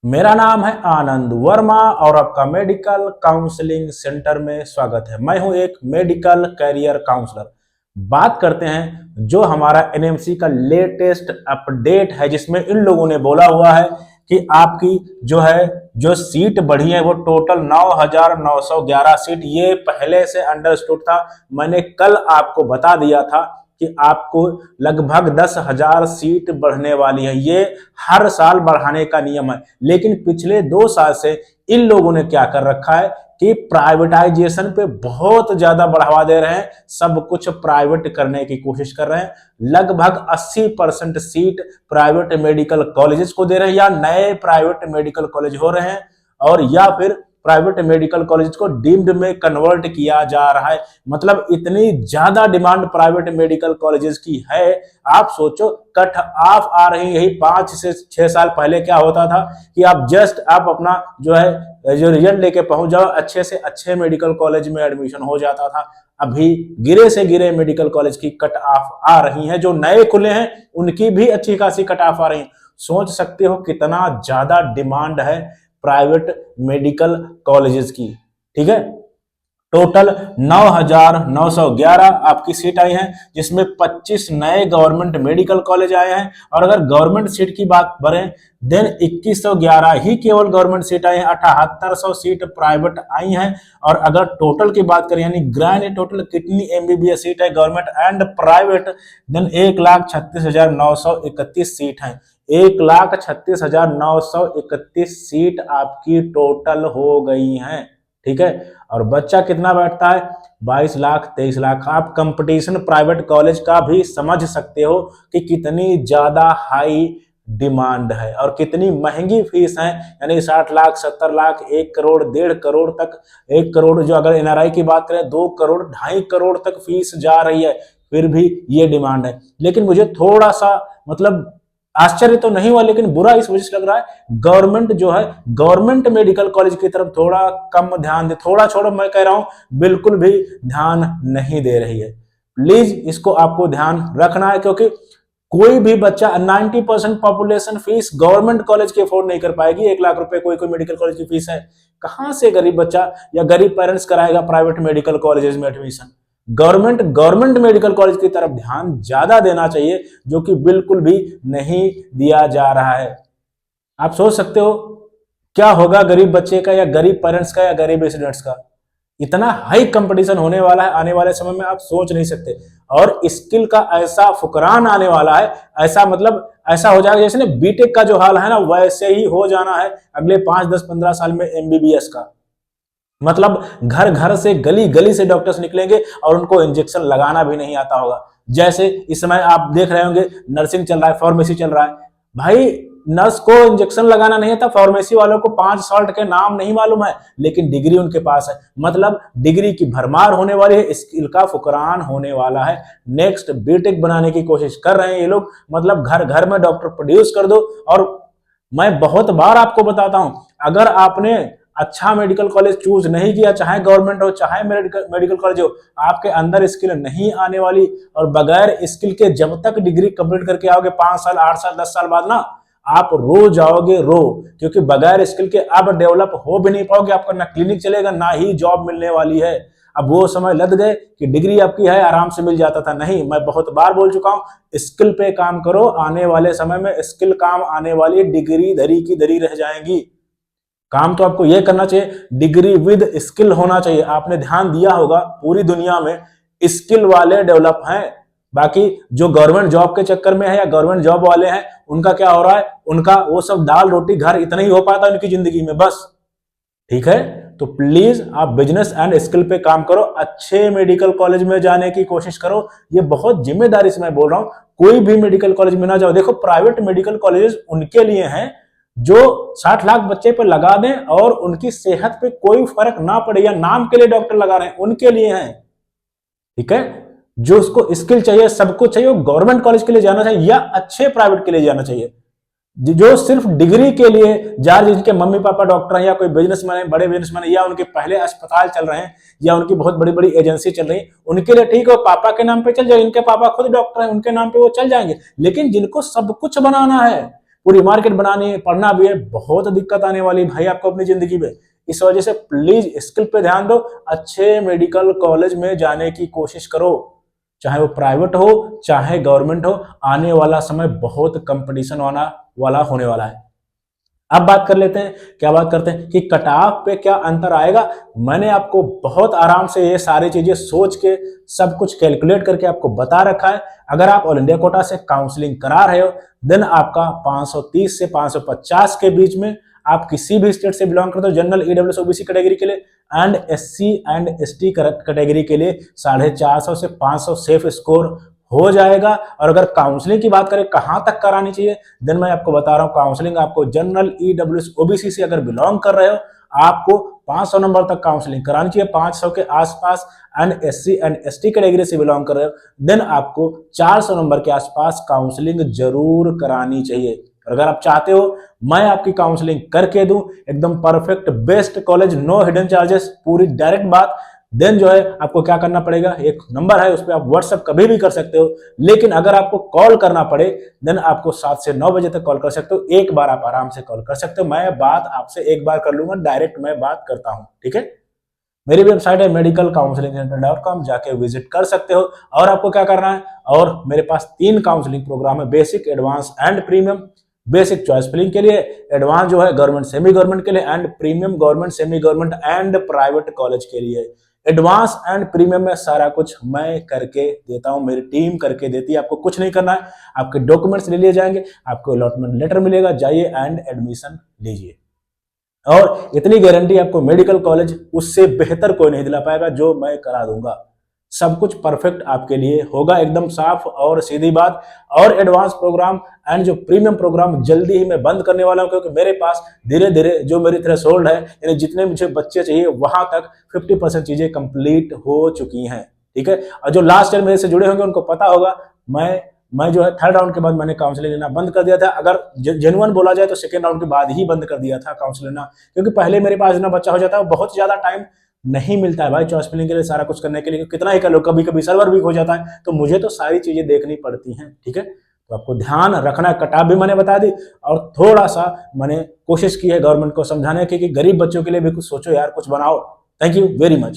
मेरा नाम है आनंद वर्मा और आपका मेडिकल काउंसलिंग सेंटर में स्वागत है। मैं हूं एक मेडिकल कैरियर काउंसलर। बात करते हैं जो हमारा एनएमसी का लेटेस्ट अपडेट है, जिसमें इन लोगों ने बोला हुआ है कि आपकी जो सीट बढ़ी है वो टोटल 9,911 सीट। ये पहले से अंडरस्टूड था। मैंने कल आपको बता दिया था कि आपको लगभग 10,000 सीट बढ़ने वाली है। ये हर साल बढ़ाने का नियम है, लेकिन पिछले 2 साल से इन लोगों ने क्या कर रखा है कि प्राइवेटाइजेशन पे बहुत ज्यादा बढ़ावा दे रहे हैं। सब कुछ प्राइवेट करने की कोशिश कर रहे हैं। लगभग 80% सीट प्राइवेट मेडिकल कॉलेजेस को दे रहे हैं, या नए प्राइवेट मेडिकल कॉलेज हो रहे हैं, और या फिर प्राइवेट मेडिकल कॉलेज को डीम्ड में कन्वर्ट किया जा रहा है। मतलब इतनी ज्यादा डिमांड प्राइवेट मेडिकल कॉलेजेस की है। आप सोचो, कट ऑफ आ रही है। 5 से 6 साल पहले क्या होता था कि आप अपना जो रिजल्ट लेके पहुंच जाओ, अच्छे से अच्छे मेडिकल कॉलेज में एडमिशन हो जाता था। अभी गिरे से गिरे मेडिकल कॉलेज की कट ऑफ आ रही है। जो नए खुले हैं उनकी भी अच्छी खासी कट ऑफ आ रही है। सोच सकते हो कितना ज्यादा डिमांड है प्राइवेट मेडिकल कॉलेजेस की। ठीक है, टोटल 9,911 आपकी सीट आई हैं, जिसमें 25 नए गवर्नमेंट मेडिकल कॉलेज आए हैं। और अगर गवर्नमेंट सीट की बात करें देन 2111 ही केवल गवर्नमेंट सीट आई है। 7800 सीट प्राइवेट आई हैं। और अगर टोटल की बात करें, यानी ग्रैंड टोटल कितनी एमबीबीएस सीट है government and private, then 1,36,931 seat है। 1,36,931 सीट आपकी टोटल हो गई हैं। ठीक है, और बच्चा कितना बैठता है? 22 लाख 23 लाख। आप कंपटीशन प्राइवेट कॉलेज का भी समझ सकते हो कि कितनी ज्यादा हाई डिमांड है और कितनी महंगी फीस है। यानी 60 लाख 70 लाख 1 करोड़ 1.5 करोड़ तक, 1 करोड़ जो अगर एनआरआई की बात करें 2 करोड़ 2.5 करोड़ तक फीस जा रही है। फिर भी ये डिमांड है। लेकिन मुझे थोड़ा सा मतलब आश्चर्य तो नहीं हुआ, लेकिन बुरा इस वजह से लग रहा है गवर्नमेंट जो है गवर्नमेंट मेडिकल कॉलेज की तरफ थोड़ा कम ध्यान दे। थोड़ा छोड़ो, मैं कह रहा हूं बिल्कुल भी ध्यान नहीं दे रही है। प्लीज इसको आपको ध्यान रखना है, क्योंकि कोई भी बच्चा 90% पॉपुलेशन फीस गवर्नमेंट कॉलेज की अफोर्ड नहीं कर पाएगी। 1 लाख रुपए कोई कोई मेडिकल कॉलेज की फीस है। कहां से गरीब बच्चा या गरीब पेरेंट्स कराएगा प्राइवेट मेडिकल कॉलेजेस में एडमिशन? गवर्नमेंट मेडिकल कॉलेज की तरफ ध्यान ज्यादा देना चाहिए, जो कि बिल्कुल भी नहीं दिया जा रहा है। आप सोच सकते हो क्या होगा गरीब बच्चे का या गरीब पेरेंट्स का या गरीब स्टूडेंट्स का। इतना हाई कंपटीशन होने वाला है आने वाले समय में, आप सोच नहीं सकते। और स्किल का ऐसा फुकरान आने वाला है, ऐसा मतलब ऐसा हो जाएगा जैसे ना बीटेक का जो हाल है ना, वैसे ही हो जाना है अगले 5 10 15 साल में एमबीबीएस का। मतलब घर घर से गली गली से डॉक्टर्स निकलेंगे और उनको इंजेक्शन लगाना भी नहीं आता होगा। जैसे इस समय आप देख रहे होंगे नर्सिंग चल रहा है, फार्मेसी चल रहा है। भाई नर्स को इंजेक्शन लगाना नहीं आता, फार्मेसी वालों को 5 साल्ट के नाम नहीं मालूम है, लेकिन डिग्री उनके पास है। मतलब डिग्री की भरमार होने वाली है, स्किल का फुकरान होने वाला है। नेक्स्ट बीटेक बनाने की कोशिश कर रहे हैं ये लोग। मतलब घर घर में डॉक्टर प्रोड्यूस कर दो। और मैं बहुत बार आपको बताता हूं, अगर आपने अच्छा मेडिकल कॉलेज चूज नहीं किया, चाहे गवर्नमेंट हो चाहे मेडिकल कॉलेज हो, आपके अंदर स्किल नहीं आने वाली। और बगैर स्किल के जब तक डिग्री कंप्लीट करके आओगे 5 साल 8 साल 10 साल बाद ना, आप रो जाओगे रो। क्योंकि बगैर स्किल के अब डेवलप हो भी नहीं पाओगे। आपका ना क्लिनिक चलेगा ना ही जॉब मिलने वाली है। अब वो समय लद गए कि डिग्री आपकी है आराम से मिल जाता था। नहीं, मैं बहुत बार बोल चुका हूं, स्किल पे काम करो। आने वाले समय में स्किल काम आने वाली, डिग्री धरी की धरी रह जाएंगी। काम तो आपको यह करना चाहिए, डिग्री विद स्किल होना चाहिए। आपने ध्यान दिया होगा पूरी दुनिया में स्किल वाले डेवलप हैं। बाकी जो गवर्नमेंट जॉब के चक्कर में है या गवर्नमेंट जॉब वाले हैं, उनका क्या हो रहा है? उनका वो सब दाल रोटी घर इतना ही हो पाता है उनकी जिंदगी में बस। ठीक है, तो प्लीज आप बिजनेस एंड स्किल पे काम करो। अच्छे मेडिकल कॉलेज में जाने की कोशिश करो। ये बहुत जिम्मेदारी से मैं बोल रहा हूं। कोई भी मेडिकल कॉलेज में ना जाओ। देखो, प्राइवेट मेडिकल कॉलेजेस उनके लिए हैं जो 60 लाख बच्चे पे लगा दें और उनकी सेहत पे कोई फर्क ना पड़े, या नाम के लिए डॉक्टर लगा रहे हैं, उनके लिए हैं। ठीक है, जो उसको स्किल चाहिए, सब कुछ चाहिए, वो गवर्नमेंट कॉलेज के लिए जाना चाहिए या अच्छे प्राइवेट के लिए जाना चाहिए। जो सिर्फ डिग्री के लिए जा रहे, जिनके मम्मी पापा डॉक्टर हैं या कोई बिजनेसमैन है, बड़े बिजनेसमैन है, या उनके पहले अस्पताल चल रहे हैं, या उनकी बहुत बड़ी बड़ी एजेंसी चल रही है, उनके लिए ठीक है, पापा के नाम पे चल जाए। इनके पापा खुद डॉक्टर हैं, उनके नाम पे वो चल जाएंगे। लेकिन जिनको सब कुछ बनाना है, पूरी मार्केट बनानी है, पढ़ना भी है, बहुत दिक्कत आने वाली भाई आपको अपनी जिंदगी में। इस वजह से प्लीज स्किल पे ध्यान दो, अच्छे मेडिकल कॉलेज में जाने की कोशिश करो, चाहे वो प्राइवेट हो चाहे गवर्नमेंट हो। आने वाला समय बहुत कंपटीशन वाला होने वाला है। अब बात कर लेते हैं, क्या बात करते हैं कि कट ऑफ पे क्या अंतर आएगा। मैंने आपको बहुत आराम से ये सारी चीजें सोच के सब कुछ कैलकुलेट करके आपको बता रखा है। अगर आप ऑल इंडिया कोटा से काउंसलिंग करा रहे हो देन आपका 530 से 550 के बीच में, आप किसी भी स्टेट से बिलोंग करते हो, जनरल, ईडब्ल्यूएस, ओबीसी कैटेगरी के लिए and SC and ST category के लिए 450 से 500 सेफ स्कोर हो जाएगा। और अगर काउंसलिंग की बात करें कहां तक करानी चाहिए, देन मैं आपको बता रहा हूं, काउंसलिंग आपको जनरल, ईडब्ल्यूएस, ओबीसी से अगर बिलोंग कर रहे हो आपको 500 नंबर तक काउंसलिंग करानी चाहिए, 500 के आसपास। And SC and ST category से बिलोंग कर रहे हो देन आपको 400 नंबर के आसपास काउंसलिंग जरूर करानी चाहिए। और अगर आप चाहते हो मैं आपकी काउंसलिंग करके दूं एकदम perfect best college, no hidden charges, पूरी डायरेक्ट बात, देन जो है आपको क्या करना पड़ेगा, एक नंबर है उस पर आप व्हाट्सएप कभी भी कर सकते हो। लेकिन अगर आपको कॉल करना पड़े देन आपको 7 से 9 बजे तक कॉल कर सकते हो। एक बार आप आराम से कॉल कर सकते हो, मैं बात आपसे एक बार कर लूंगा, डायरेक्ट मैं बात करता हूं, ठीक है। मेरी वेबसाइट है medicalcounselingcenter.com, जाके विजिट कर सकते हो। और आपको क्या करना है, और मेरे पास 3 काउंसलिंग प्रोग्राम है, basic, advance and premium. Basic choice filling के लिए, एडवांस जो है गवर्नमेंट सेमी गवर्नमेंट के लिए, and premium government semi government and private college के लिए। एडवांस एंड प्रीमियम में सारा कुछ मैं करके देता हूं, मेरी टीम करके देती है, आपको कुछ नहीं करना है। आपके डॉक्यूमेंट्स ले लिए जाएंगे, आपको अलॉटमेंट लेटर मिलेगा, जाइए एंड एडमिशन लीजिए। और इतनी गारंटी आपको मेडिकल कॉलेज उससे बेहतर कोई नहीं दिला पाएगा जो मैं करा दूंगा। सब कुछ परफेक्ट आपके लिए होगा, एकदम साफ और सीधी बात। और एडवांस प्रोग्राम एंड जो प्रीमियम प्रोग्राम जल्दी ही मैं बंद करने वाला हूं, क्योंकि मेरे पास धीरे धीरे जो मेरी थ्रेशोल्ड है, यानी जितने मुझे बच्चे चाहिए वहां तक 50% चीजें कंप्लीट हो चुकी हैं, ठीक है। और जो लास्ट ईयर मेरे से जुड़े होंगे उनको पता होगा, मैं जो है 3rd राउंड के बाद मैंने काउंसलिंग लेना बंद कर दिया था। अगर जेन्युइन बोला जाए तो 2nd राउंड के बाद ही बंद कर दिया था काउंसलिंग लेना, क्योंकि पहले मेरे पास इतना बच्चा हो जाता है, बहुत ज्यादा टाइम नहीं मिलता है भाई चॉइस फिलिंग के लिए, सारा कुछ करने के लिए, कितना ही कर लो, कभी कभी सर्वर वीक हो जाता है, तो मुझे तो सारी चीजें देखनी पड़ती हैं, ठीक है। तो आपको ध्यान रखना, कटाव भी मैंने बता दी, और थोड़ा सा मैंने कोशिश की है गवर्नमेंट को समझाने की कि गरीब बच्चों के लिए भी कुछ सोचो यार, कुछ बनाओ। Thank you very much.